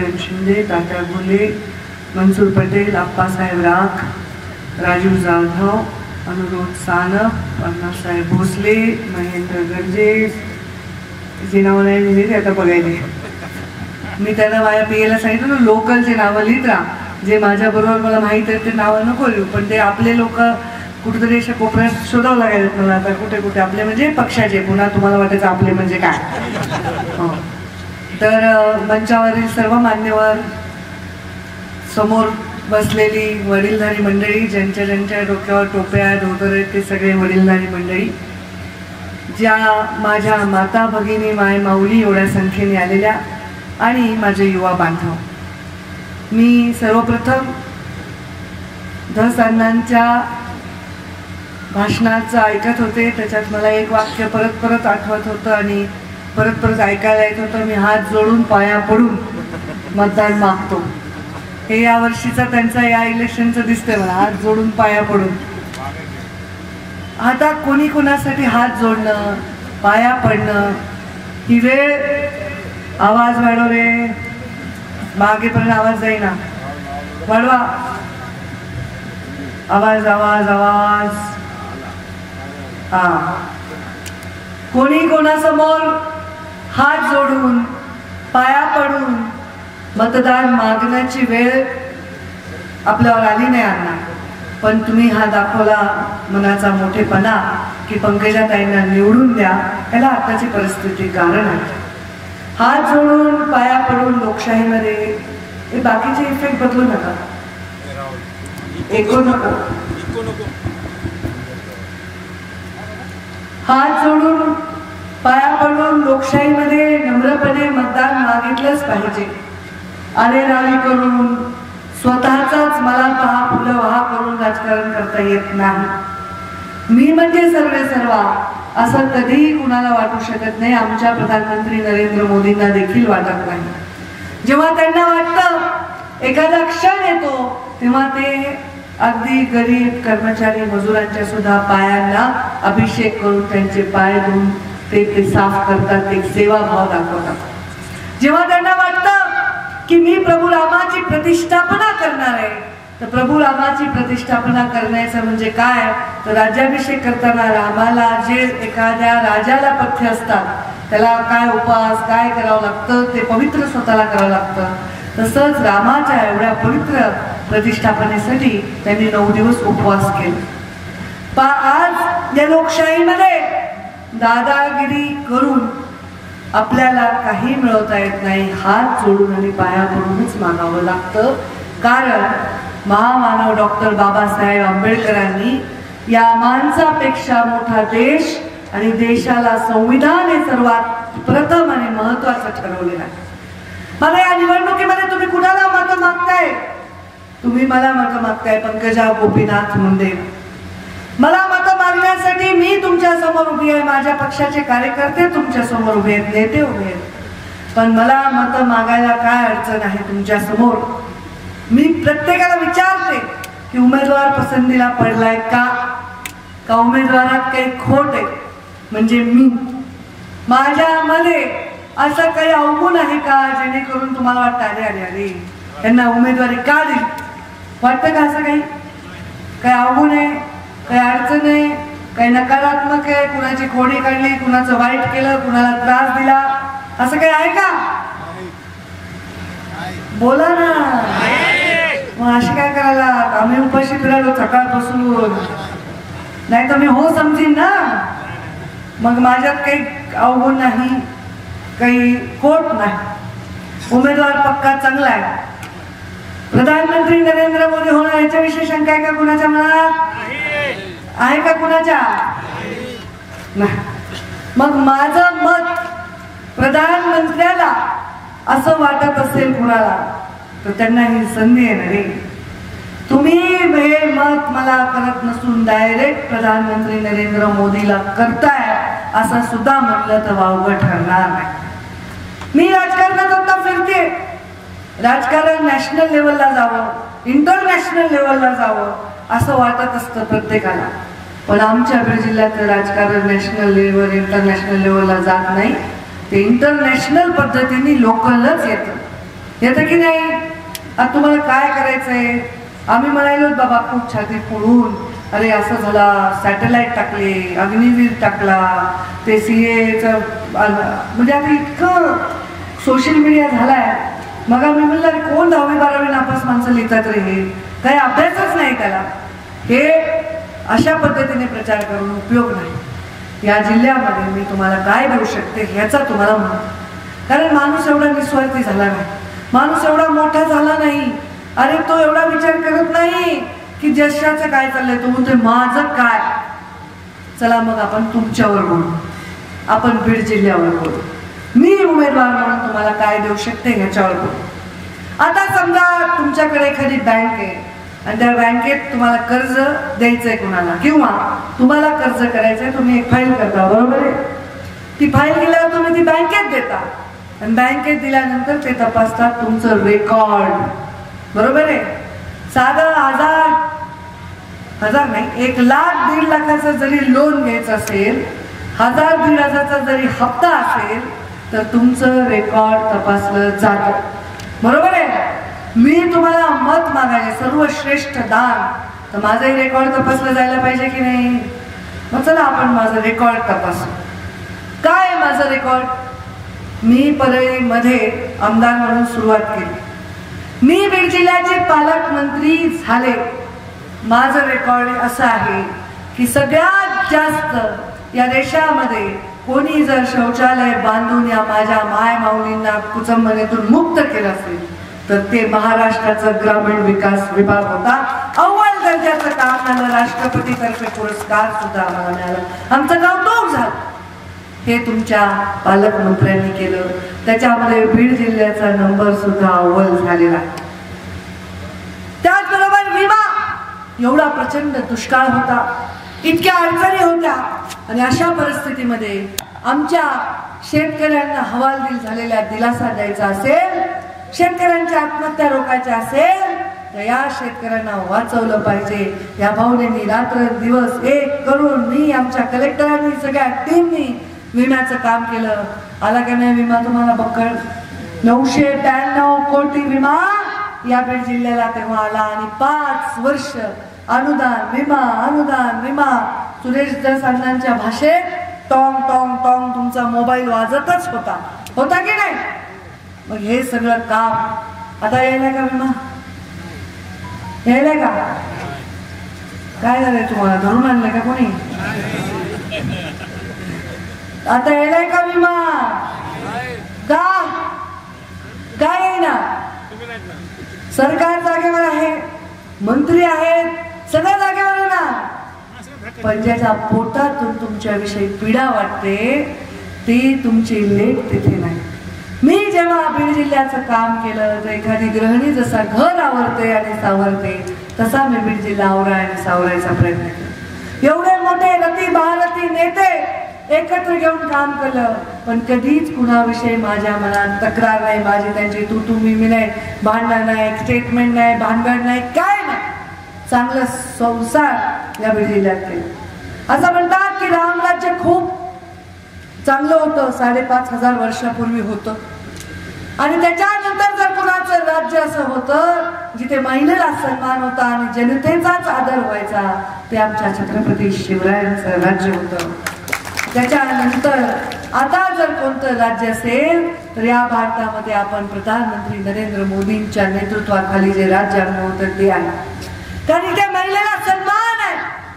किरण शिंदे, तात्या घुले, मनसूर पटेल, आप्पासाहेब राख, राजीव जाधव, अनुरोध सानप, अण्णासाहेब भोसले, महेंद्र गर्जे, जे नावं नाही लिहिली ते आता बघायचे. मी त्यांना माझ्या PA ला सांगितलं ना लोकलचे नावं लिहित राहा, जे माझ्याबरोबर मला माहीत आहे ते नावं नको लिहू, पण ते आपले लोक कुठेतरी अशा कोपऱ्यात शोधावं लागेल मला आता कुठे कुठे आपले म्हणजे पक्षाचे, पुन्हा तुम्हाला वाटायचं आपले म्हणजे काय. तर मंचावरील सर्व मान्यवर, समोर बसलेली वडीलधारी मंडळी, ज्यांच्या ज्यांच्या डोक्यावर टोप्या धोतर आहेत ते सगळे वडीलधारी मंडळी, ज्या माझ्या माता भगिनी माय माऊली एवढ्या संख्येने आलेल्या, आणि माझे युवा बांधव, मी सर्वप्रथम धस अण्णांच्या भाषणाचं ऐकत होते. त्याच्यात मला एक वाक्य परत परत आठवत होतं आणि परत परत ऐकायला येत होतं. मी हात जोडून पाया पडून मतदान मागतो. हे या वर्षीचा त्यांचा या इलेक्शनचं दिसतंय मला, हात जोडून पाया पडून. आता कोणी कोणासाठी हात जोडणं, पाया पडणं ही वेळ. आवाज वाढव रे, मागेपर्यंत आवाज जाईना, वाढवा आवाज, आवाज आवाज. हा, कोणी कोणासमोर हात जोडून पाया पडून मतदान मागण्याची वेळ आपल्यावर आली नाही अण्णा, पण तुम्ही हा दाखवला मनाचा मोठेपणा की पंकजाताईंना निवडून द्या. याला आताची परिस्थिती कारण आहे. हात जोडून पाया पडून लोकशाहीमध्ये हे बाकीचे इफेक्ट बदलू नका, एको नको. हात जोडून पाया पडून लोकशाहीमध्ये नम्रपणे मतदान मागितलंच पाहिजे. आलेरावी करून स्वतःचाच मला पहा फुलं वाहा करून राजकारण करता येत नाही. मी म्हणजे सर्वे सर्वा असं कधीही कुणाला वाटू शकत नाही. आमच्या प्रधानमंत्री नरेंद्र मोदींना देखील वाटत नाही. जेव्हा त्यांना वाटतं एखादा क्षण येतो तेव्हा ते अगदी गरीब कर्मचारी मजुरांच्या सुद्धा पायांना अभिषेक करून त्यांचे पाय धुवून ते साफ करतात, एक सेवाभाव दाखवतात. जेव्हा त्यांना वाटतं की मी प्रभू रामाची प्रतिष्ठापना करणार आहे, तर प्रभू रामाची प्रतिष्ठापना करण्याचं म्हणजे काय, तर राज्याभिषेक करताना रामाला जे एखाद्या राजाला पथ्य असतात त्याला काय उपवास काय करावं लागतं, ते पवित्र स्वतःला करावं लागतं. तसंच रामाच्या एवढ्या पवित्र प्रतिष्ठापनेसाठी त्यांनी 9 दिवस उपवास केले. आज या लोकशाहीमध्ये दादागिरी करून आपल्याला काही मिळवता येत नाही. हात जोडून आणि पाया पडूनच मागावं लागतं. कारण महामानव डॉक्टर बाबासाहेब आंबेडकरांनी या माणसापेक्षा मोठा देश आणि देशाला संविधान हे सर्वात प्रथम आणि महत्वाचं ठरवलेलं आहे. मला या निवडणुकीमध्ये तुम्ही कुणाला मत मागताय? तुम्ही मला मत मागताय पंकजा गोपीनाथ मुंडे. मला मत मागण्यासाठी मी तुमच्या समोर उभी आहे, माझ्या पक्षाचे कार्यकर्ते तुमच्या समोर उभे आहेत, नेते उभे आहेत. पण मला मत मागायला काय अडचण आहे तुमच्या समोर? मी प्रत्येकाला विचारते की उमेदवार पसंतीला पडलाय का उमेदवारात काही खोट आहे? म्हणजे मी माझ्यामध्ये असं काही अवगुण आहे का जेणेकरून तुम्हाला वाटतं अरे अरे अरे त्यांना उमेदवारी का दिली? वाटतं का असं काही अवगुण आहे, काही अडचण आहे, काही नकारात्मक आहे, कुणाची खोडी काढली, कुणाचं वाईट केलं, कुणाला त्रास दिला, असं काही आहे का? बोला ना. मग अशी काय करायला? आम्ही उपाशी फिरायलो सकाळपासून, नाही तर मी हो समजीन ना. मग माझ्यात काही अवगुण नाही, काही खोट नाही. उमेदवार पक्का चांगला आहे. प्रधानमंत्री नरेंद्र मोदी होणार याच्याविषयी शंका आहे का कुणाच्या मनात? आहे का कुणाच्या? नाही. मग माझं मत प्रधानमंत्र्याला असं वाटत असेल कुणाला तर त्यांना ही संधी आहे ना रे. तुम्ही हे मत मला करत नसून डायरेक्ट प्रधानमंत्री नरेंद्र मोदीला करताय असं सुद्धा म्हटलं तर वावगं ठरणार नाही. मी राजकारणात आता फिरते. राजकारण नॅशनल लेवलला जावं, इंटरनॅशनल लेवलला जावं असं वाटत असतं प्रत्येकाला. पण आमच्या बीड जिल्ह्यात राजकारण नॅशनल लेवल इंटरनॅशनल लेवलला जात नाही. ते इंटरनॅशनल पद्धतीने लोकलच येतं. येतं की नाही? आता तुम्हाला काय करायचंय? आम्ही म्हणालो बाबा खूप छाती फोडून, अरे असं झाला, सॅटेलाइट टाकले, अग्निवीर टाकला, ते सीएचं म्हणजे आता इतकं सोशल मीडिया झालाय. मग आम्ही म्हणलं अरे कोण 10वी 12वी नापास माणसं लिहितात रे, हे काही अभ्यासच नाही त्याला. हे अशा पद्धतीने प्रचार करून उपयोग नाही. या जिल्ह्यामध्ये मी तुम्हाला काय देऊ शकते ह्याचा तुम्हाला म्हणतो. कारण माणूस एवढा निस्वार्थी झाला नाही, माणूस एवढा मोठा झाला नाही. अरे तो एवढा विचार करत नाही की जशाचं काय चाललंय, तो म्हणतोय माझं काय. चला मग आपण तुमच्यावर बोलू, आपण बीड जिल्ह्यावर बोलू. मी उमेदवार म्हणून तुम्हाला काय देऊ शकते ह्याच्यावर बोलू. आता समजा तुमच्याकडे एखादी बँक आहे आणि त्या बँकेत तुम्हाला कर्ज द्यायचंय कुणाला, किंवा तुम्हाला कर्ज करायचंय, तुम्ही एक फाईल करता, बरोबर आहे. ती फाईल दिल्यावर तुम्ही ती बँकेत देता आणि बँकेत दिल्यानंतर ते तपासतात तुमचं रेकॉर्ड, बरोबर आहे. साधं हजार नाही, 1 लाख 1.5 लाखाचं जरी लोन घ्यायचं असेल, 1000 1.5 जरी हप्ता असेल, तर तुमचं रेकॉर्ड तपासलं जातं, बरोबर आहे. मी तुम्हाला मत मागायला सर्वश्रेष्ठ दान, तर माझंही रेकॉर्ड तपासलं जायला पाहिजे की नाही. मग चला आपण माझं रेकॉर्ड तपासू. काय माझं रेकॉर्ड? मी परळीमध्ये आमदार म्हणून सुरुवात केली, मी बीड जिल्ह्याचे पालकमंत्री झाले. माझं रेकॉर्ड असं आहे की सगळ्यात जास्त या देशामध्ये कोणी जर शौचालय बांधून या माझ्या माय माऊलींना कुचंबनेतून मुक्त केलं असेल तर ते महाराष्ट्राचा ग्रामीण विकास विभाग होता. अव्वल दर्जाचं काम झालं, राष्ट्रपतीतर्फे पुरस्कार सुद्धा आम्हाला मिळाला, आमचं कौतुक झालं. हे तुमच्या पालकमंत्र्यांनी केलं, त्याच्यामध्ये बीड जिल्ह्याचा नंबर सुद्धा अव्वल झालेला. त्याचबरोबर विमा, एवढा प्रचंड दुष्काळ होता, इतक्या अडचणी होत्या, आणि अशा परिस्थितीमध्ये आमच्या शेतकऱ्यांना हवालदिल झालेल्या दिलासा द्यायचा असेल, शेतकऱ्यांच्या आत्महत्या रोखायच्या असेल, तर या शेतकऱ्यांना वाचवलं पाहिजे. या भावनेनी रात्र दिवस एक करून मी, आमच्या कलेक्टरांनी, सगळ्या टीमनी विम्याचं काम केलं. आला का नाही विमा तुम्हाला? बक्कळ 992 कोटी विमा या बीड जिल्ह्याला तेव्हा आला, आणि 5 वर्ष अनुदान विमा. सुरेश दसांच्या भाषेत टॉंग टॉंग टॉंग तुमचा मोबाईल वाजतच होता की नाही? मग हे सगळं काम आता यायला का? विमा यायला का? काय झालंय तुम्हाला? धरून आणलंय का कोणी? आता यायलाय का विमा? का काय आहे ना? सरकार जागेवर आहे, मंत्री आहेत, सगळं जागेवर आहे ना, पण ज्याच्या पोटातून तुमच्याविषयी पीडा वाटते ती तुमची लेख तिथे नाही. मी जेव्हा बीड जिल्ह्याचं काम केलं तर एखादी गृहिणी जसा घर आवरते आणि सावरते तसा मी बीड जिल्हा आवरा आणि सावरायचा प्रयत्न केला. एवढे मोठे रती महारथी नेते एकत्र घेऊन काम केलं, पण कधीच कुणाविषयी माझ्या मनात तक्रार नाही, माझी त्यांची तू मी नाही, भांडण नाही, स्टेटमेंट नाही, भानगड नाही, काय नाही. चांगलं संसार या बीड जिल्ह्यात केलं. असं म्हणतात की रामराज्य खूप चांगलं होतं, 5,500 वर्षापूर्वी होतं, आणि त्याच्यानंतर जर कुणाचं राज्य असं होतं जिथे महिलेला सन्मान होता आणि जनतेचाच आदर व्हायचा, ते आमच्या छत्रपती शिवरायांचं राज्य होतं. त्याच्यानंतर आता जर कोणतं राज्य असेल तर या भारतामध्ये आपण प्रधानमंत्री नरेंद्र मोदींच्या नेतृत्वाखाली जे राज्य होतं ते आहे. कारण इथे महिलेला सन्मान आहे,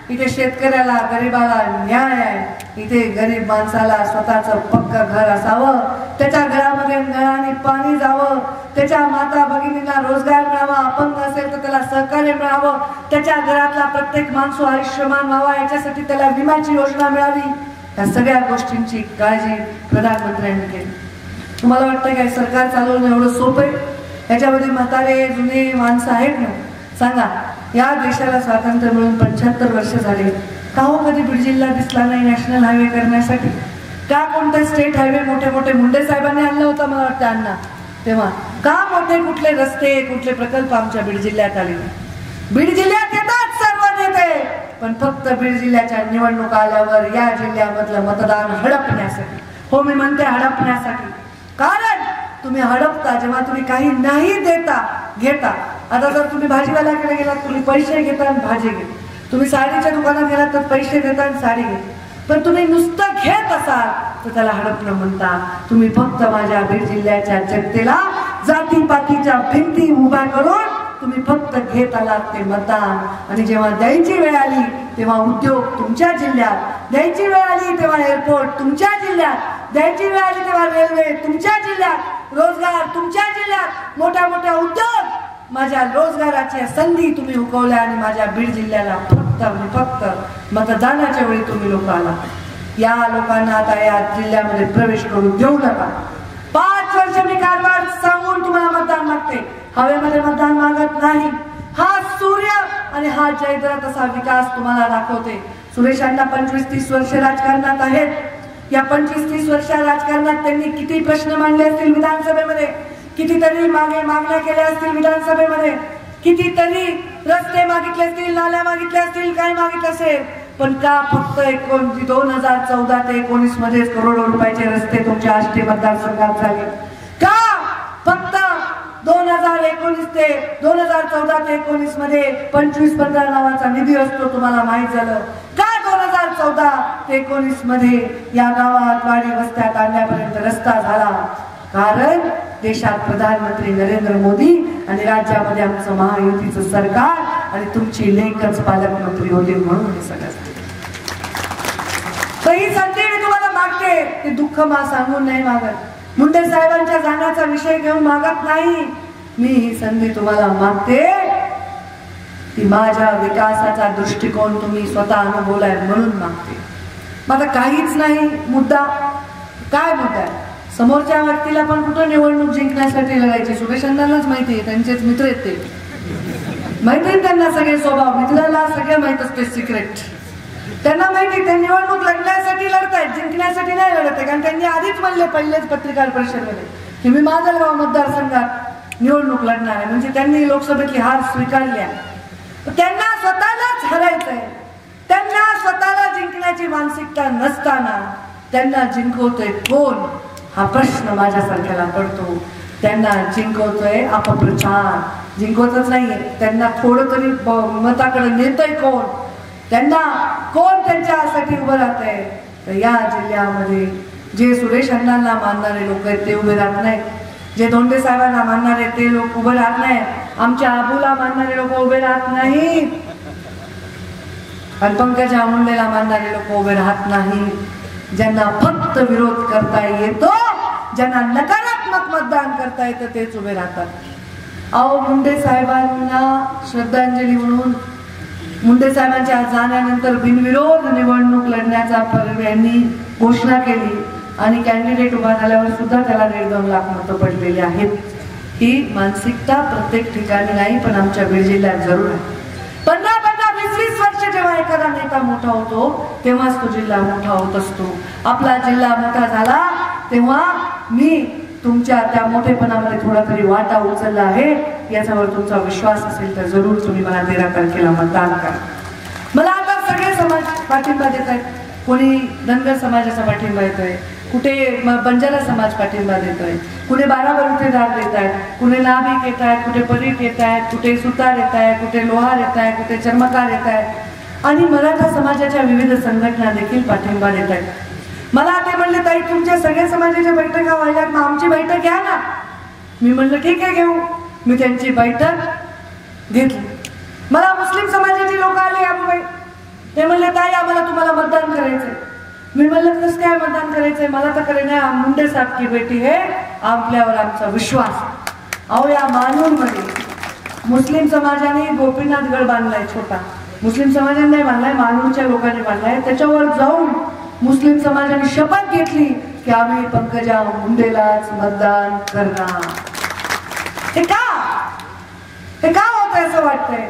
इथे शेतकऱ्याला गरीबाला न्याय आहे, इथे गरीब माणसाला स्वतःचं पक्क घर असावं, त्याच्या घरामध्ये नळाने पाणी जावं, त्याच्या माता भगिनीला रोजगार मिळावा, अपंग असेल तर त्याला सहकार्य मिळावं, त्याच्या घरातला प्रत्येक माणूस आयुष्यमान व्हावा याच्यासाठी त्याला विम्याची योजना मिळावी. या सगळ्या गोष्टींची काळजी प्रधानमंत्र्यांनी केली. तुम्हाला वाटतं काय सरकार चालवणं एवढं सोपं आहे? याच्यामध्ये म्हातारे जुने माणसं आहेत ना? सांगा, या देशाला स्वातंत्र्य मिळून 75 वर्ष झाले, का हो कधी बीड जिल्हा दिसला नाही नॅशनल हायवे करण्यासाठी? का कोणता स्टेट हायवे मोठे मोठे मुंडे साहेबांनी आणलं होतं मला वाटतं अण्णा तेव्हा? का मोठे कुठले रस्ते कुठले प्रकल्प आमच्या बीड जिल्ह्यात आले? बीड जिल्ह्यात येतात सर्व नेते, पण फक्त बीड जिल्ह्याच्या निवडणुका आल्यावर या जिल्ह्यामधलं मतदान हडपण्यासाठी, हो मी म्हणते हडपण्यासाठी. कारण तुम्ही हडपता, जेव्हा तुम्ही काही नाही देता घेता. आता जर तुम्ही भाजीवाल्याकडे गेलात, तुम्ही पैसे घेता आणि भाजी घेता. तुम्ही साडीच्या दुकानात गेलात तर पैसे देता आणि साडी घेता. पण तुम्ही नुसतं घेत असाल तर त्याला हडपणं म्हणता. तुम्ही फक्त माझ्या बीड जिल्ह्याच्या जनतेला जातीपातीच्या भिंती उभ्या करून तुम्ही फक्त घेत आलात ते मतदान. आणि जेव्हा द्यायची वेळ आली तेव्हा उद्योग तुमच्या जिल्ह्यात, द्यायची वेळ आली तेव्हा एअरपोर्ट तुमच्या जिल्ह्यात, द्यायची वेळ आली तेव्हा रेल्वे तुमच्या जिल्ह्यात, रोजगार तुमच्या जिल्ह्यात, मोठ्या मोठ्या उद्योग, माझ्या रोजगाराच्या संधी तुम्ही हुकवल्या. आणि माझ्या बीड जिल्ह्याला फक्त मतदानाच्या वेळी तुम्ही लोक आला. या लोकांना आता या जिल्ह्यामध्ये प्रवेश करून देऊ नका. 5 वर्ष मी कारभार सांगून तुम्हाला मतदान मागते, हवेमध्ये मतदान मागत नाही. हा सूर्य आणि हा चैत्र तसा विकास तुम्हाला दाखवते. सुरेश अण्णा 25-30 वर्ष राजकारणात आहेत. या 25-30 वर्ष राजकारणात त्यांनी किती प्रश्न मांडले असतील विधानसभेमध्ये, कितीतरी मागण्या केल्या असतील विधानसभेमध्ये, कितीतरी रस्ते मागितले असतील, नाल्या मागितल्या असतील, काय मागितलं असेल. पण का फक्त 2014 ते 19 मध्ये करोडो रुपयाचे रस्ते तुमच्या आष्टी मतदारसंघात झाले? का फक्त 2019 ते 2014 ते 19 मध्ये 25-15 नावाचा निधी असतो तुम्हाला माहित झालं का? 2014 ते 19 मध्ये या गावात वाडी वस्त्यात आणण्यापर्यंत रस्ता झाला कारण देशात प्रधानमंत्री नरेंद्र मोदी आणि राज्यामध्ये आमचं महायुतीचं सरकार आणि तुमची लेखच पालकमंत्री होती म्हणून हे सगळं. ही संधी मी तुम्हाला मागते. ते दुःख सांगून नाही मागत, मुंडे साहेबांच्या जाण्याचा विषय घेऊन मागत नाही. मी ही संधी तुम्हाला मागते ती माझ्या विकासाचा दृष्टिकोन तुम्ही स्वतः अनुभवलाय म्हणून मागते. माझा काहीच नाही मुद्दा. काय मुद्दा आहे? समोरच्या व्यक्तीला पण कुठं निवडणूक जिंकण्यासाठी लढायची? सुरेश अण्णांनाच माहिती आहे, त्यांचेच मित्र आहेत ते, माहिती आहे त्यांना सगळे स्वभाव. मित्राला सगळे माहित असते सिक्रेट. त्यांना माहिती ते निवडणूक लढण्यासाठी लढतायत, जिंकण्यासाठी नाही लढत आहे. कारण त्यांनी आधीच म्हणले पहिलेच पत्रकार परिषदेमध्ये की मी माजलगाव मतदारसंघात निवडणूक लढणार आहे. म्हणजे त्यांनी लोकसभेतली हार स्वीकारली आहे. त्यांना स्वतःलाच हरायचंय. त्यांना स्वतःला जिंकण्याची मानसिकता नसताना त्यांना जिंकवतोय कोण हा प्रश्न माझ्यासारख्याला पडतो. त्यांना जिंकवतोय अपप्रचार, जिंकवतच नाहीये. त्यांना थोडं तरी मताकडे नेतोय कोण, त्यांना कोण त्यांच्यासाठी उभं राहतंय. तर या जिल्ह्यामध्ये जे सुरेश अण्णांना मानणारे लोक आहेत ते उभे राहत नाहीत, जे धोंडे साहेबांना मानणारे ते लोक उभे राहत नाहीत, आमच्या आबूला मानणारे लोक उभे राहत नाहीत, आणि पंकजा मुंडेला मानणारे लोक उभे राहत नाहीत. ज्यांना फक्त विरोध करता येतो, ज्यांना नकारात्मक मतदान करता येतं तेच उभे राहतात. अहो मुंडे साहेबांना श्रद्धांजली म्हणून मुंडे साहेबांच्या जाण्यानंतर बिनविरोध निवडणूक लढण्याचा यांनी घोषणा केली आणि कॅन्डिडेट उभा झाल्यावर सुद्धा त्याला 1.5-2 लाख मतं पडलेली आहेत. ही मानसिकता प्रत्येक ठिकाणी नाही पण आमच्या बीड जिल्ह्यात जरूर आहे. 15-20 वर्ष जेव्हा एखादा नेता मोठा होतो तेव्हाच तो जिल्हा मोठा होत असतो. आपला जिल्हा मोठा झाला तेव्हा मी तुमच्या त्या मोठेपणामध्ये थोडा तरी वाटा उचलला आहे याच्यावर तुमचा विश्वास असेल तर जरूर तुम्ही मला 13 तारखेला मतदान करा. मला आता सगळे समाज पाठिंबा देत आहेत. कोणी धनगर समाजाचा पाठिंबा येतोय, कुठे बंजारा समाज पाठिंबा देतोय, कुठे 12 बलुतेदार देत आहेत, कुठे नाभिक येत आहेत, कुठे परीट येत आहेत, कुठे सुतार येत आहे, कुठे लोहार येत आहे, कुठे चर्मकार येत आहेत आणि मराठा समाजाच्या विविध संघटना देखील पाठिंबा देत आहेत. मला ते म्हणले ताई तुमच्या सगळ्या समाजाच्या बैठका व्हायला मग आमची बैठक घ्या ना. मी म्हणलं ठीक आहे घेऊ. मी त्यांची बैठक घेतली. मला मुस्लिम समाजाची लोक आले आबूबाई, ते म्हणले ताई आम्हाला तुम्हाला मतदान करायचंय. मी म्हणलं कसं काय मतदान करायचंय? मला तर करे मुंडे साहेब की बेटी हे आपल्यावर आमचा विश्वास. अहो या मानूरमध्ये मुस्लिम समाजाने गोपीनाथ गड बांधलाय छोटा. मुस्लिम समाजाने नाही बांधलाय, मानूरच्या लोकांनी बांधलाय. त्याच्यावर जाऊन मुस्लिम समाजाने शपथ घेतली की आम्ही पंकजा मुंडेलाच मतदान करणार. हे का होतंय असं वाटतंय?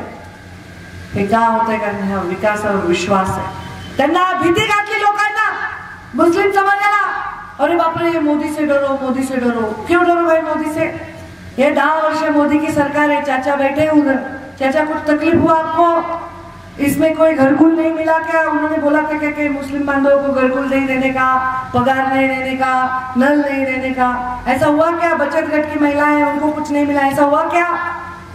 हे का होतंय? कारण ह्या विकासावर विश्वास आहे. त्यांना भीती घातली लोकांना, मुस्लिम समाजाला. अरे बापरे मोदी से डरो, मोदी से डरो. क्यों डरो भाई मोदी से? ये 10 वर्ष मोदी की सरकार है. चाचा बैठे उधर, चाचा कुछ तकलीफ हुआ आपको? इसमें कोई घरकुल नहीं मिला क्या? उन्होंने बोला था क्या कि मुस्लिम बांधवों को घरकुल नहीं देने का, पगार नहीं देने का, नल नहीं देने का? ऐसा हुआ क्या? बचत गट की महिलाएं उनको कुछ नहीं मिला, ऐसा हुआ क्या?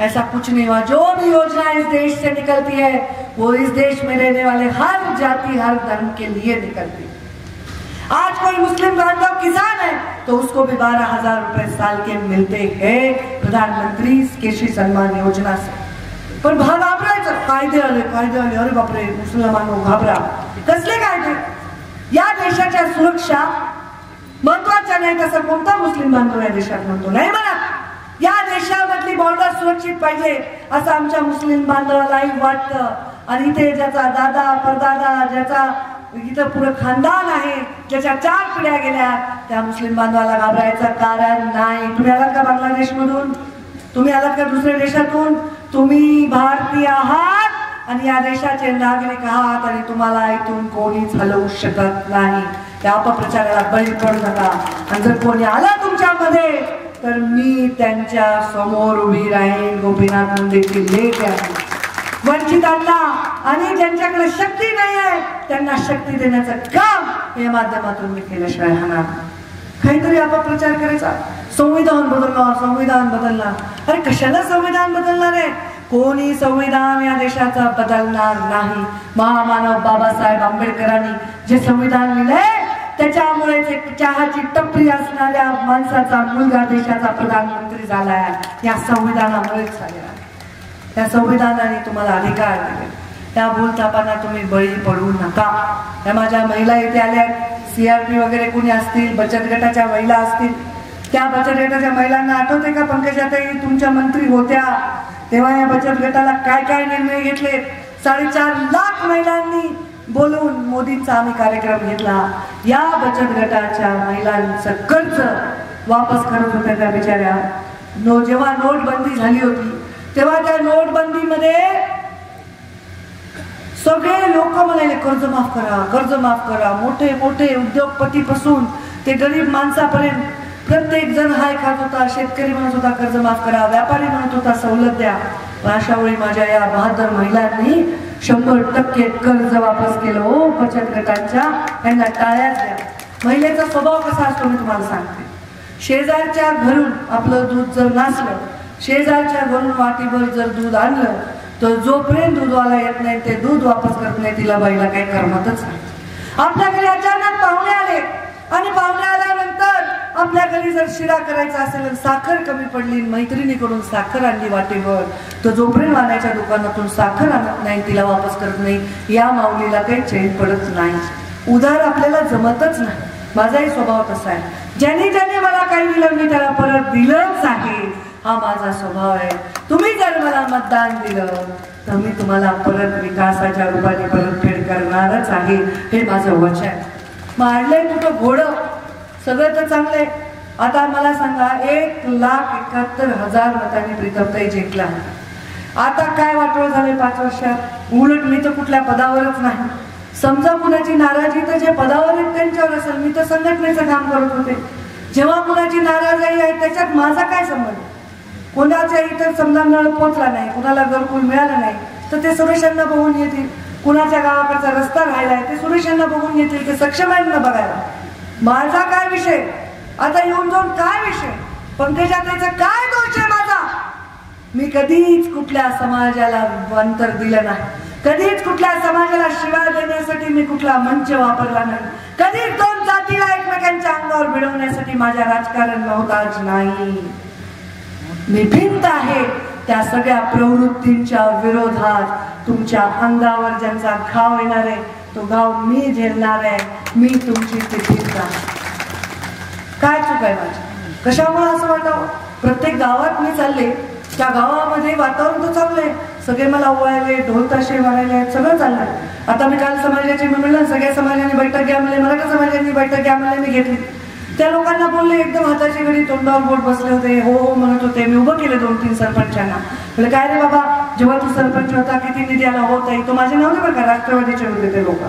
ऐसा कुछ नहीं हुआ। जो भी योजना इस देश से निकलती है वो इस देश में रहने वाले हर जाति हर धर्म के लिए निकलती है। आज कोई मुस्लिम बांधव किसान है तो उसको भी 12,000 रुपए साल के मिलते हैं प्रधानमंत्री कृषि सम्मान योजना से। पण घाबरायचं, कायदे आले, अरे बापरे, मुसलमानो घाबरा. कसले कायदे? या देशाच्या सुरक्षा महत्वाच्या नाही तसं कोणता मुस्लिम बांधव या देशात म्हणतो? नाही म्हणत. या देशामधली बॉर्डर सुरक्षित पाहिजे असं आमच्या मुस्लिम बांधवालाही वाटतं. आणि इथे ज्याचा दादा परदादा, ज्याचा इथं पुरं खानदान आहे, ज्याच्या 4 पिढ्या गेल्या, त्या मुस्लिम बांधवाला घाबरायचं कारण नाही. तुम्ही आलात का बांगलादेश मधून? तुम्ही आलात का दुसऱ्या देशातून? तुम्ही भारतीय आहात आणि या देशाचे नागरिक आहात आणि तुम्हाला इथून कोणीच हलवू शकत नाही. त्या अपप्रचाराला बळी पडू नका. आणि जर कोणी आला तुमच्यामध्ये तर मी त्यांच्या समोर उभी राहीन. गोपीनाथ मुंडेची लेख आहे. वंचितांना आणि ज्यांच्याकडे शक्ती नाही आहे त्यांना शक्ती देण्याचं काम या माध्यमातून मी केल्याशिवाय राहणार. काहीतरी अपप्रचार करायचा, संविधान बदलणार, संविधान बदलणार. अरे कशाला संविधान बदलणार आहे? कोणी संविधान या देशाचा बदलणार नाही. महामानव बाबासाहेब आंबेडकरांनी जे संविधान लिहिलंय त्याच्यामुळे चहाची टपरी असणाऱ्या माणसाचा मुलगा देशाचा प्रधानमंत्री झालाय. या संविधानामुळेच झालेला. त्या संविधानाने तुम्हाला अधिकार दिले. त्या भूलथापांना तुम्ही बळी पडू नका. त्या माझ्या महिला इथे आल्या, CRP वगैरे कोणी असतील, बचत गटाच्या महिला असतील, त्या बचत गटाच्या महिलांना आठवते का पंकजाताई तुमच्या मंत्री होत्या तेव्हा या बचत गटाला काय काय निर्णय घेतले? 4.5 लाख महिलांनी बोलून मोदींचा आम्ही कार्यक्रम घेतला. या बचत गटाच्या महिलांचं कर्ज वापस करत होत्या त्या बिचाऱ्या. जेव्हा नोटबंदी झाली होती तेव्हा त्या नोटबंदीमध्ये सगळे लोक म्हणाले कर्ज माफ करा, कर्ज माफ करा. मोठे मोठे उद्योगपती पासून ते गरीब माणसापर्यंत प्रत्येक जण हाय खात होता. शेतकरी म्हणत होता कर्ज माफ करा, व्यापारी म्हणत होता सवलत द्या. अशा वेळी माझ्या या बहादर महिलांनी 100% कर्ज वापस केलं. हो बचत गटांच्या त्यांना टाळ्याच द्या. महिलेचा स्वभाव कसा असतो मी तुम्हाला सांगते. शेजारच्या घरून आपलं दूध जर नासलं, शेजारच्या घरून वाटीभर जर दूध आणलं तर जोपर्यंत दूधवाला येत नाही ते दूध वापस करत नाही तिला बाईला काही करमतच नाही. आपल्या घरी अचानक पाहुणे आले आणि पाहुणे आल्यानंतर आपल्या घरी जर शिरा करायचा असेल, साखर कमी पडली, मैत्रिणीकडून साखर आणली वाटीभर, तर जोपर्यंत वाण्याच्या दुकानातून साखर आणत नाही तिला वापस करत नाही, या माऊलीला काही चैन पडत नाही. उधार आपल्याला जमतच नाही. माझाही स्वभाव तसा आहे. ज्यांनी ज्यांनी मला काही दिलं मी त्याला परत दिलंच आहे. हा माझा स्वभाव आहे. तुम्ही जर मला मतदान दिलं तर मी तुम्हाला परत विकासाच्या रूपाने परतफेड करणारच आहे. हे माझं वचन. मारलंय कुठं घोडं, सगळं तर चांगलंय. आता मला सांगा 1,71,000 मतांनी प्रीतमताई जिंकला. आता काय वाटोळ झाले 5 वर्षात? उलट मी तर कुठल्या पदावरच नाही. समजा कुणाची नाराजी तर जे पदावर आहेत त्यांच्यावर असेल. मी तर संघटनेचं काम करत होते. जेव्हा कुणाची नाराजी आहे त्याच्यात माझा काय संबंध? कोणाच्या इतर समजा नळ पोचला नाही, कुणाला घरकुल मिळालं नाही तर ते सुरेशांना बघून येतील. कुणाच्या गावाकडचा रस्ता राहिलाय ते सुरेशांना बघून येतील. ते सक्षम आहेत ना बघायला. माझा काय विषय? आता येऊन जाऊन काय विषय? पंकजाताईचा काय दोष आहे माझा? मी कधीच कुठल्या समाजाला अंतर दिलं नाही. कधीच कुठल्या समाजाला शिवाय देण्यासाठी मी कुठला मंच वापरला नाही. कधीच 2 जातीला एकमेकांच्या अंगावर भिडवण्यासाठी माझ्या राजकारण नव्हताच नाही. मी भिंत आहे त्या सगळ्या प्रवृत्तींच्या विरोधात. तुमच्या अंगावर ज्यांचा घाव येणार आहे तो घाव मी झेलणार आहे. मी तुमची ती भिंत आहे. काय चूक आहे माझी? कशामुळे असं वाटावं? प्रत्येक गावात मी चालले, त्या गावामध्ये वातावरण तर चांगलंय, सगळे मला ओवाळले, ढोल ताशे वाढायले, सगळं चाललंय. आता मी काल समाजाची म्हणलं सगळ्या समाजाने बैठक घ्या म्हणले, मराठा समाजाने बैठक घ्या म्हणले, मी घेतली. त्या लोकांना बोलले, एकदम हाताची घडी तोंडावर बोट बसले होते, हो हो म्हणत होते. मी उभं केलं 2-3 सरपंचांना. म्हणजे काय रे बाबा, जेव्हा तू सरपंच होता किती निधी आला? हो ताई. तो माझे नव्हते बरं का, राष्ट्रवादीचे होते ते लोक,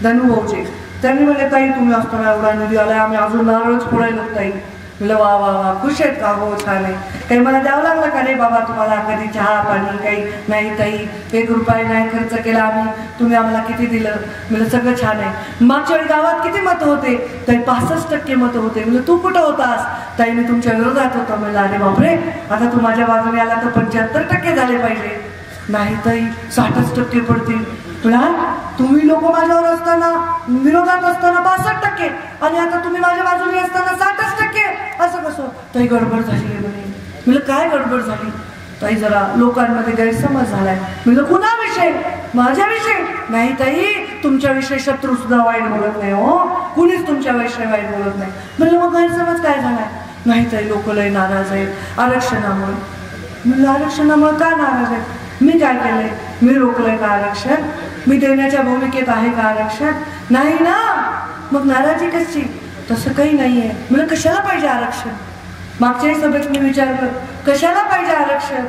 धनुभाऊचे. त्यांनी म्हणले ताई तुम्ही असताना एवढा निधी आलाय, आम्ही अजून नारळच फोडायला ताई. म्हणलं वा वा वा, खुश आहेत का? हो छान आहे. काही मला द्यावं लागलं का? रे बाबा तुम्हाला कधी चहा पाणी काही नाही ताई, 1 रुपया नाही खर्च केला आम्ही, तुम्ही आम्हाला किती दिलं? म्हणलं सगळं छान आहे. मागच्या वेळी गावात किती मतं होते? ताई 65% मतं होते. म्हणलं तू कुठं होतास? ताई मी तुमच्या विरोधात होतो. म्हणलं अरे बापरे, आता तू माझ्या बाजूने आला तर 75% झाले पाहिजे. नाही ताई 60% पडतील. तुम्ही लोक माझ्यावर असताना, विरोधात असताना 62% आणि आता तुम्ही माझ्या बाजूने असताना 60%, असं कसं? ताई गडबड झाली आहे म्हणे. म्हणलं काय गडबड झाली? ताई जरा लोकांमध्ये गैरसमज झालाय. म्हणलं कुणाविषयी? माझ्याविषयी? नाही ताई, तुमच्याविषयी शत्रू सुद्धा वाईट बोलत नाही हो, कुणीच तुमच्याविषयी वाईट बोलत नाही. म्हणलं मग गैरसमज काय झालाय? नाही ताई लोक लय नाराज आहेत आरक्षणामुळे. म्हणलं आरक्षणामुळे का नाराज आहेत? मी काय केलंय? मी रोखलंय का आरक्षण? मी देण्याच्या भूमिकेत आहे का आरक्षण? नाही ना, मग नाराजी कशी? तसं काही नाहीये. म्हणजे कशाला पाहिजे आरक्षण? मागच्याही सभेत मी विचारलं कशाला पाहिजे आरक्षण.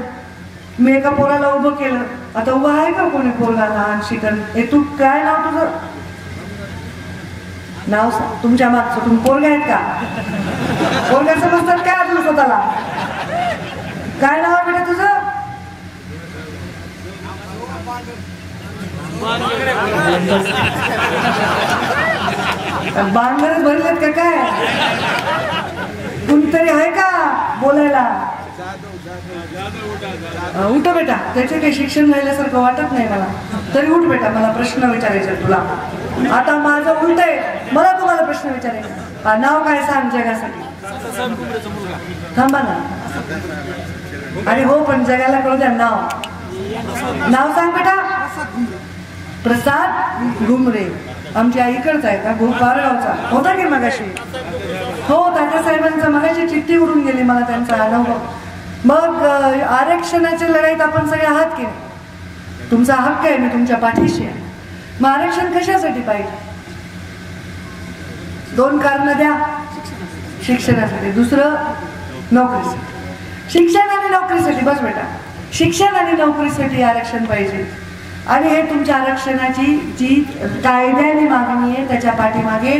मी एका पोराला उभं केलं. आता उभं आहे का कोणी पोरगा लहान शिकन? हे तू काय नाव तुझं? नाव तुमच्या मागचं तुम्ही पोरगा आहेत का? पोरगा समजतात काय अजून स्वतःला? काय नाव बेटा तुझं? बांगरच भरलेत का काय? कुणीतरी आहे का बोलायला? उठ बेटा, त्याचे काही शिक्षण राहिल्यासारखं वाटत नाही मला. तरी उठ बेटा, मला प्रश्न विचारायचे तुला. आता माझं उलट आहे, मला तुम्हाला प्रश्न विचारायचा. नाव काय सांग जगासाठी? थांबा ना. अरे हो, पण जगाला कळू द्या नाव. नाव सांग बेटा. प्रसाद घुमरे. आमच्या आईकडचा आहे का? गोपाळगावचा होता की मगाशी? हो, तात्यासाहेबांचा मगाशी चिठ्ठी उडून गेली मला त्यांचा अनुभव. मग आरक्षणाच्या लढाईत आपण सगळे आहात की? तुमचा हक्क आहे, मी तुमच्या पाठीशी आहे. मग आरक्षण कशासाठी पाहिजे? 2 कारणं द्या. शिक्षणासाठी, दुसरं नोकरीसाठी. शिक्षण आणि नोकरीसाठी. बस बेटा, शिक्षण आणि नोकरीसाठी आरक्षण पाहिजे. आणि हे तुमच्या आरक्षणाची जी कायद्याने मागणी आहे त्याच्या पाठीमागे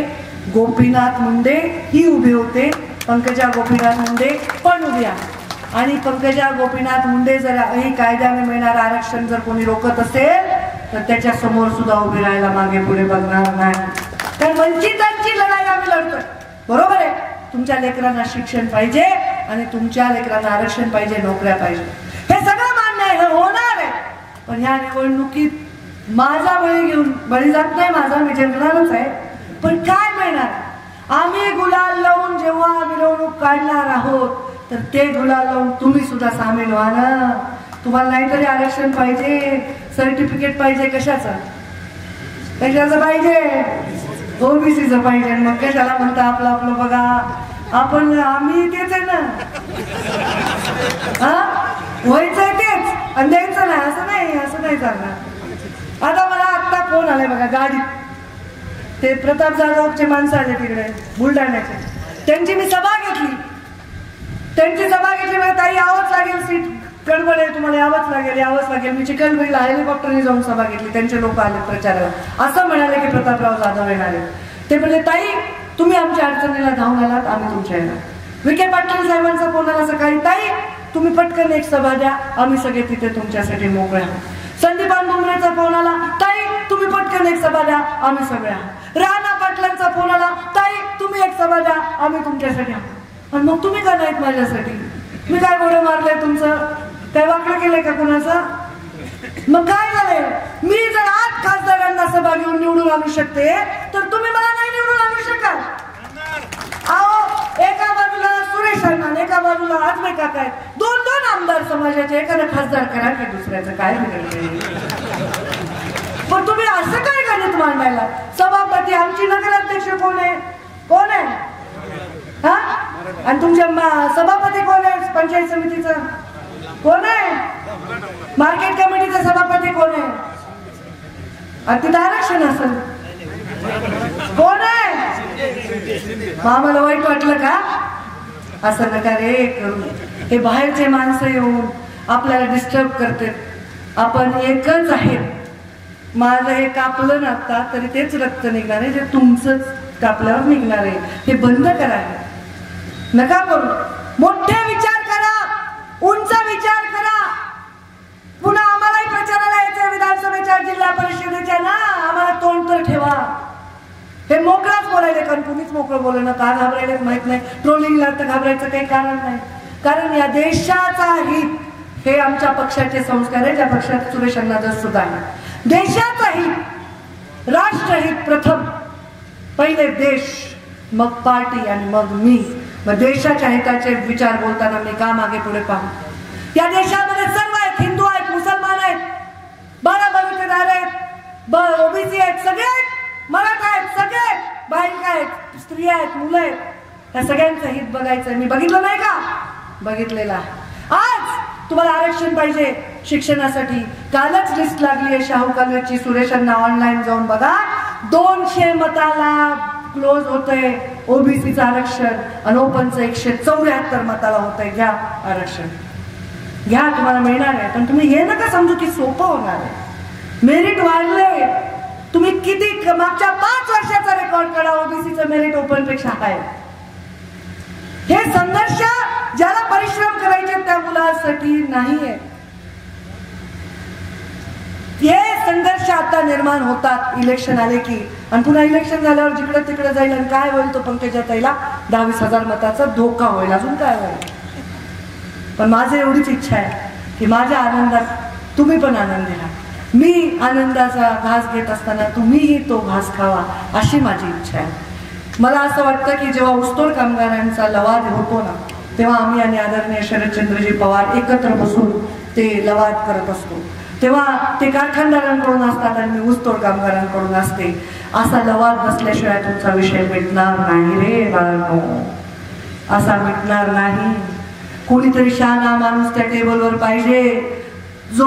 गोपीनाथ मुंडे ही उभे होते. पंकजा गोपीनाथ मुंडे पण उभी आहे. आणि पंकजा गोपीनाथ मुंडे जर हे कायद्याने मिळणारं आरक्षण जर कोणी रोखत असेल तर त्याच्या समोर सुद्धा उभे राहायला मागे पुढे बघणार नाही. तर वंचितांची लढाई आम्ही लढतोय. बरोबर आहे, तुमच्या लेकरांना शिक्षण पाहिजे आणि तुमच्या लेकरांना आरक्षण पाहिजे, नोकऱ्या पाहिजे. हे सगळं मान्य आहे, हे होणार आहे. पण ह्या निवडणुकीत माझा बळी जात नाही, माझा मी जिंकणारच आहे. पण काय मिळणार? आम्ही गुलाल लावून जेव्हा मिरवणूक काढणार आहोत तर ते गुलाल लावून तुम्ही सुद्धा सामील व्हा ना. तुम्हाला नाहीतरी आरक्षण पाहिजे, सर्टिफिकेट पाहिजे. कशाचं पाहिजे? ओबीसीचं पाहिजे. मग कशाला म्हणता आपलं आपलं बघा? आम्ही तेच आहे ना. व्हायचंय तेच आणि द्यायचं नाही, असं नाही चालणार. आता मला आत्ता फोन आलाय बघा गाडीत. ते प्रताप जाधवचे माणसं आले तिकडे बुलढाण्याचे. त्यांची मी सभा घेतली. म्हणजे ताई यावंच लागेल, सीट गडबड आहे, तुम्हाला यावंच लागेल. मी चिखलदऱ्याला हेलिकॉप्टरने जाऊन सभा घेतली. त्यांचे लोक आले प्रचाराला. असं म्हणाले की प्रतापराव जाधव येणार आहेत. ते म्हणले ताई तुम्ही आमच्या अडचणीला धावून आलात, आम्ही तुमच्या येणार. विखे पाटील साहेबांचा फोन आला सकाळी, ताई तुम्ही पटकन एक सभा द्या, आम्ही सगळे तिथे तुमच्यासाठी मोकळे आहोत. संदीपान डोंगरेचा फोन आला, ताई तुम्ही पटकन एक सभा द्या, आम्ही सगळे आहोत. राणा पाटलांचा फोन आला, ताई तुम्ही एक सभा द्या, आम्ही तुमच्यासाठी आहोत. आणि मग तुम्ही का नाहीत माझ्यासाठी? मी काय गोडं मारलंय तुमचं? काय वाकडं केलंय का कुणाचं? मग काय झालंय? मी जर 8 खासदारांना सभा घेऊन निवडून आणू शकते तर तुम्ही मला नाही निवडून आणू शकाल. अहो, एका बाजूला सुरेश अण्णा, एका बाजूला आजमे काका आहेत. 2 आमदार समाजाचे, एखादा खासदार करा की दुसऱ्याचं काय बिघडलंय? पण तुम्ही असं काय गणित मांडायला? सभापती आमची नगराध्यक्ष कोण आहे? हा? आणि तुमच्या सभापती कोण आहे? पंचायत समितीचा कोण आहे? मार्केट कमिटीचा सभापती कोण आहे? आणि तिथं आरक्षण असेल कोण आहे? आम्हाला वाईट वाटलं का? असं नका रे करू. हे बाहेरचे माणसं येऊन आपल्याला डिस्टर्ब करते. आपण एकच आहेत. माझं हे कापलं ना आता तरी तेच रक्त निघणार आहे जे तुमचंच कापल्यावर निघणार आहे. हे बंद करा. नका करू. मोठे विचार करा, उंच विचार करा. पुन्हा आम्हालाही प्रचाराला यायचं विधानसभेच्या जिल्हा परिषदेच्या ना, आम्हाला तोंड तर ठेवा. हे मोकळाच बोलायले, कारण कुणीच मोकळं बोलणं का घाबरायला माहित नाही. ट्रोलिंगला तर घाबरायचं काही कारण नाही. कारण या देशाचा हित हे आमच्या पक्षाचे संस्कार आहे. ज्या पक्षात सुरेश अण्णा सुद्धा आहे. देशाचा हित, राष्ट्रहित प्रथम, पहिले देश, मग पार्टी आणि मग मी. मग देशाच्या हिताचे विचार बोलताना मी का मागे पुढे पाहू. या देशामध्ये सर्व आहेत, हिंदू आहेत, मुसलमान आहेत, बाराबलुतेदार आहेत, ओबीसी आहेत, सगळे आहेत, मराठा आहेत, सगळे आहेत, बालिका आहेत, स्त्रिया आहेत, मुलं आहेत. या सगळ्यांचं हित बघायचं. मी बघितलं नाही का? बघितलेलं आहे. आज तुम्हाला आरक्षण पाहिजे शिक्षणासाठी, कालच लिस्ट लागली आहे शाहू कॉलेजची. सुरेशांना ऑनलाईन जाऊन बघा. 200 मताला क्लोज होतंय ओबीसीचं आरक्षण आणि ओपनचं 174 मताला होतंय. घ्या आरक्षण, घ्या, तुम्हाला मिळणार आहे. पण तुम्ही हे नका समजू की सोपं होणार आहे. मेरिट वाढले. तुम्ही किती मागच्या 5 वर्षाचा रेकॉर्ड करा, ओबीसीचं मेरिट ओपन पेक्षा आहे. हे संघर्ष ज्याला परिश्रम करायचे त्या मुलांसाठी नाहीये. हे संघर्ष आता निर्माण होतात इलेक्शन आले की. आणि पुन्हा इलेक्शन झाल्यावर जिकडे तिकडे जाईल आणि काय होईल तो पंकजाताईला 10-20 मताचा धोका होईल. अजून काय होईल. पण माझं एवढीच इच्छा आहे की माझ्या आनंदात तुम्ही पण आनंदी राहा. मी आनंदाचा घास घेत असताना तुम्हीही तो घास खावा, अशी माझी इच्छा आहे. मला असं वाटतं की जेव्हा ऊसतोड कामगारांचा लवाद होतो ना, तेव्हा आम्ही आणि आदरणीय शरदचंद्रजी पवार एकत्र बसून ते लवाद करत असतो. तेव्हा ते कारखानदारांकडून असतात आणि मी ऊसतोड कामगारांकडून असते. असा लवाद बसल्याशिवाय तुमचा विषय मिटणार नाही रे बाळांनो, असा मिटणार नाही. कोणीतरी शहाणा माणूस त्या टेबलवर पाहिजे जो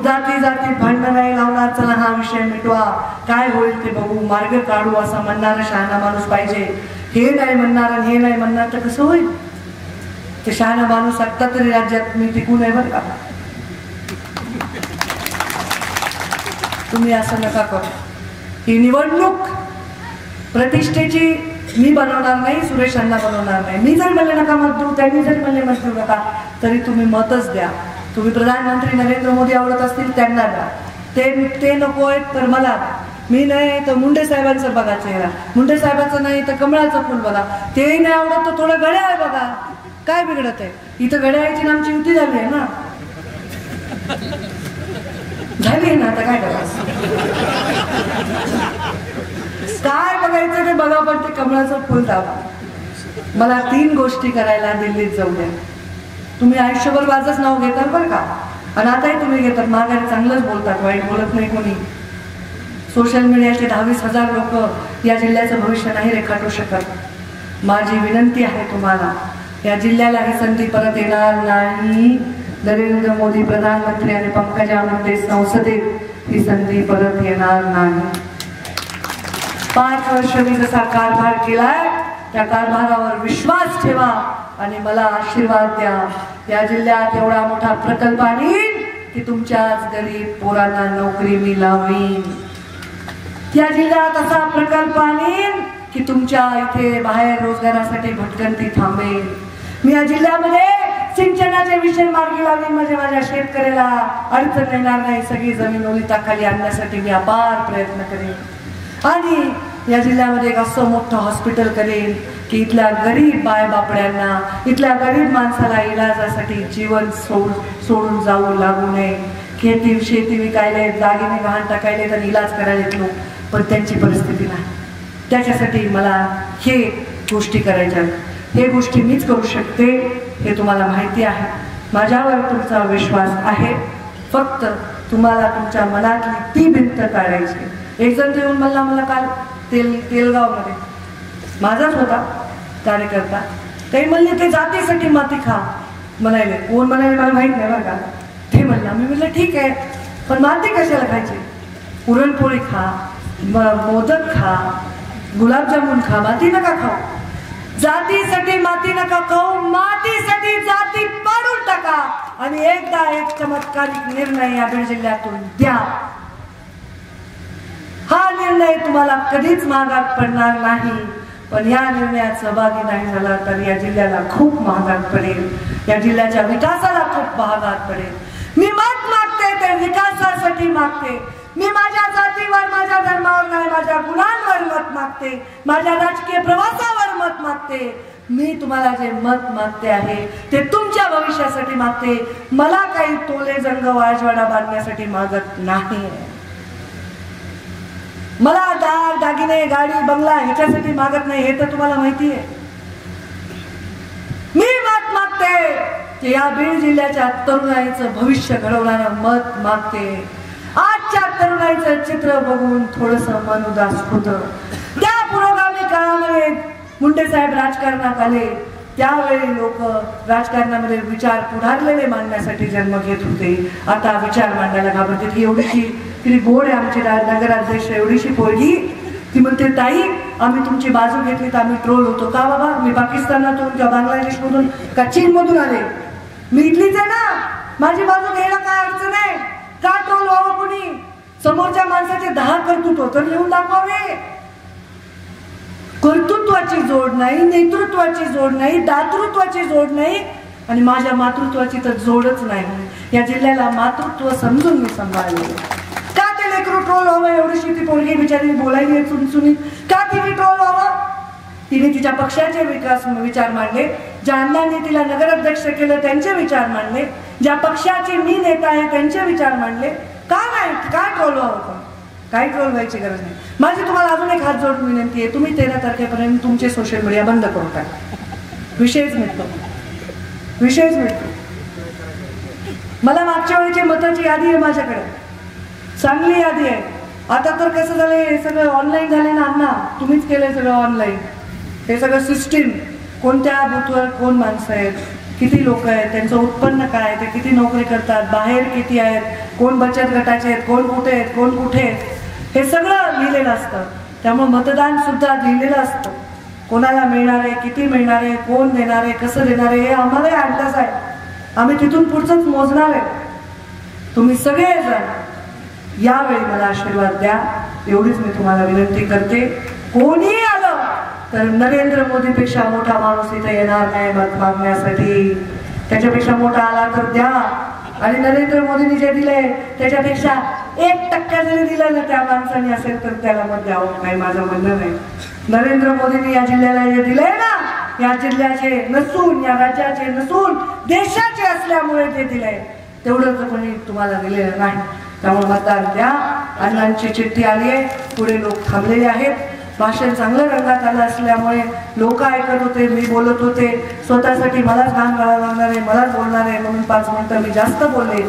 जाती जाती भांडण नाही लावणार. चला हा विषय मिटवा, काय होईल ते बघू, मार्ग काढू, असा म्हणणारा शहाणा माणूस पाहिजे. हे नाही म्हणणार आणि हे नाही म्हणणार तर कसं होईल. ते शहाणा माणूस आता तरी राज्यात मी टिकू नये बरं का. तुम्ही असं नका करू. ही निवडणूक प्रतिष्ठेची मी बनवणार नाही, सुरेश अण्णा बनवणार नाही. मी जर म्हणले नका मत देऊ, त्यांनी जर म्हणले मत देऊ नका, तरी तुम्ही मतच द्या. तुम्ही प्रधानमंत्री नरेंद्र मोदी आवडत असतील त्यांना द्या. ते नको आहेत तर मला. मी नाही तर मुंडे साहेबांचं बघा चेहरा, मुंडे साहेबांचं नाही तर कमळाचं फुल बघा. तेही नाही आवडत तर थोडं घड्याळ बघा, काय बिघडत आहे. इथं घड्याळाची आमची युती झाली आहे ना, झाली ना, आता काय करायचं. काय बघायचं ते बघा, पण ते कमळाचं फुल दाबा. मला 3 गोष्टी करायला दिल्लीत जाऊ द्या. तुम्ही आयुष्यभर माझंच नाव घेतात बरं का. आणि आताही तुम्ही घेतात, माघारी चांगलंच बोलतात, वाईट बोलत नाही कोणी. सोशल मीडियाचे 10-20 लोक या जिल्ह्याचं भविष्य नाही रेखाटू शकत. माझी विनंती आहे तुम्हाला, या जिल्ह्याला ही संधी परत येणार नाही. नरेंद्र मोदी प्रधानमंत्री आणि पंकजा मुंडे संसदेत ही संधी परत येणार नाही. 5 वर्ष मी जसा कारभार केलाय त्या कारभारावर विश्वास ठेवा आणि मला आशीर्वाद द्या. या जिल्ह्यात एवढा मोठा प्रकल्प आणीन की तुमच्याच गरीब पोरांना नोकरी मी लावीन. या जिल्ह्यात असा प्रकल्प आणीन की तुमच्या इथे बाहेर रोजगारासाठी भटकंती थांबेल. मी या जिल्ह्यामध्ये सिंचनाचे विषय मार्गी लावीन. म्हणजे माझ्या शेतकऱ्याला अडचण येणार नाही. सगळी जमीन ओलिताखाली आणण्यासाठी मी अपार प्रयत्न करेन. आणि या जिल्ह्यामध्ये एक असं मोठं हॉस्पिटल करेन की इथल्या गरीब बायबापड्यांना, इथल्या गरीब माणसाला इलाजासाठी जीवन सोडून जाऊ लागू नये. शेती विकायले, दागिने गहाण टाकायले तर इलाज करायला येत लोक, पण त्यांची परिस्थिती नाही. त्याच्यासाठी मला हे गोष्टी करायच्या. हे गोष्टी मीच करू शकते हे तुम्हाला माहिती आहे. माझ्यावर तुमचा विश्वास आहे. फक्त तुम्हाला तुमच्या मनातली ती भिंत काढायची. एक जण येऊन मला काल तेलगावमध्ये माझाच होता कार्यकर्ता, ते म्हणले ते जातीसाठी माती खा म्हणाले. कोण म्हणाले मला माहित नाही बरं का. ते म्हणला. मी म्हटलं ठीक आहे, पण माती कशाला खायची. पुरणपोळी खा, मोदक खा, गुलाबजामुन खा, माती नका खाऊ. जातीसाठी माती नका खाऊ, मातीसाठी जाती पाडून टाका. आणि एकदा एक चमत्कारिक निर्णय या बीड जिल्ह्यातून द्या. हा निर्णय तुम्हाला कधीच मागात पडणार नाही. पण या निर्णयात सहभागी नाही झाला तर या जिल्ह्याला खूप महागात पडेल, या जिल्ह्याच्या विकासाला खूप महागात पडेल. मी मत मागते ते विकासासाठी मागते. मी माझ्या जातीवर, माझ्या धर्मावर नाही, माझ्या गुणांवर मत मागते, माझ्या राजकीय प्रवासावर मत मागते. मी तुम्हाला जे मत मागते आहे ते तुमच्या भविष्यासाठी मागते. मला काही तोले जंग वाजवाडा बांधण्यासाठी मागत नाही. मला दार दागिने गाडी बंगला ह्याच्यासाठी मागत नाही, हे तर तुम्हाला माहिती आहे. मी मत मागते की या बीड जिल्ह्याच्या तरुणाईचं भविष्य घडवणारं मत मागते. आजच्या तरुणाईचं चित्र बघून थोडस मन उदास होतं. त्या पुरोगामी काळामध्ये मुंडे साहेब राजकारणात आले त्यावेळी लोक राजकारणामध्ये विचार पुढारलेले मांडण्यासाठी जन्म घेत होते. आता विचार मांडायला घाबरते. की एवढीशी किती गोड आहे आमची नगराध्यक्ष, एवढीशी पोरगी, ती म्हणते ताई आम्ही तुमची बाजू घेतली तर आम्ही ट्रोल होतो. का बाबा, मी पाकिस्तानातून किंवा बांगलादेशमधून का चीनमधून आले, मी इथलीच आहे ना, माझी बाजू घ्यायला काय अडचण आहे? का ट्रोल व्हावं कुणी? समोरच्या माणसाचे 10 कर्तृत्व तर लिहून दाखवावे. कर्तृत्वाची जोड नाही, नेतृत्वाची जोड नाही, दातृत्वाची जोड नाही आणि माझ्या मातृत्वाची तर जोडच नाही. या जिल्ह्याला मातृत्व समजून मी सांभाळले. का ते लेकरू ट्रोल व्हावं? एवढीशी ती पोरगी बिचारी बोलायली चुनचुनीत, का तिने ट्रोल व्हावं? तिने तिच्या पक्षाचे विचार मांडले, ज्या अण्णांनी तिला नगराध्यक्ष केलं त्यांचे विचार मांडले, ज्या पक्षाचे मी नेता आहे त्यांचे विचार मांडले. का नाही, काय ट्रोल व्हावं? काही ट्रोल व्हायची गरज नाही. माझी तुम्हाला अजून एक हात जोडून विनंती आहे, तुम्ही 13 तारखेपर्यंत तुमचे सोशल मीडिया बंद करू टाका. विषयच मिळतो, विषयच मिळतो. मला मागच्या वेळेची मताची यादी आहे माझ्याकडे, चांगली यादी आहे. आता तर कसं झालंय, हे सगळं ऑनलाईन झाले ना अण्णा, तुम्हीच केलंय सगळं ऑनलाईन. हे सगळं सिस्टीम, कोणत्या बूथवर कोण माणसं आहेत, किती लोक आहेत, त्यांचं उत्पन्न काय, ते किती नोकरी करतात, बाहेर किती आहेत, कोण बचत गटाचे आहेत, कोण कुठे आहेत, कोण कुठे आहेत, हे सगळं लिहिलेलं असतं. त्यामुळे मतदान सुद्धा लिहिलेलं असतं. कोणाला मिळणार आहे, किती मिळणार आहे, कोण देणार आहे, कसं देणार आहे, हे आम्हालाही अंदाज आहे. आम्ही तिथून पुढचंच मोजणार आहे. तुम्ही सगळेजण यावेळी मला आशीर्वाद द्या, एवढीच मी तुम्हाला विनंती करते. कोणी आलं तर नरेंद्र मोदीपेक्षा मोठा माणूस इथे येणार नाही मत मागण्यासाठी. त्याच्यापेक्षा मोठा आला तर द्या. आणि नरेंद्र मोदींनी जे दिले त्याच्यापेक्षा 1% जरी दिलं ना त्या माणसाने असेल तर त्याला मत द्यावं, काही माझं म्हणणं नाही. नरेंद्र मोदींनी या जिल्ह्याला जे दिलंय ना, या जिल्ह्याचे नसून, या राज्याचे नसून, देशाचे असल्यामुळे ते दिलंय, तेवढं तर कोणी तुम्हाला दिलेलं नाही. त्यामुळे मतदान द्या. अण्णांची चिठ्ठी आली आहे, पुढे लोक थांबलेले आहेत. भाषण चांगलं रंगात आलं असल्यामुळे लोक ऐकत होते, मी बोलत होते. स्वतःसाठी मलाच घाण घालावं लागणार आहे, मलाच बोलणार आहे म्हणून 5 मिनिटं मी जास्त बोलले.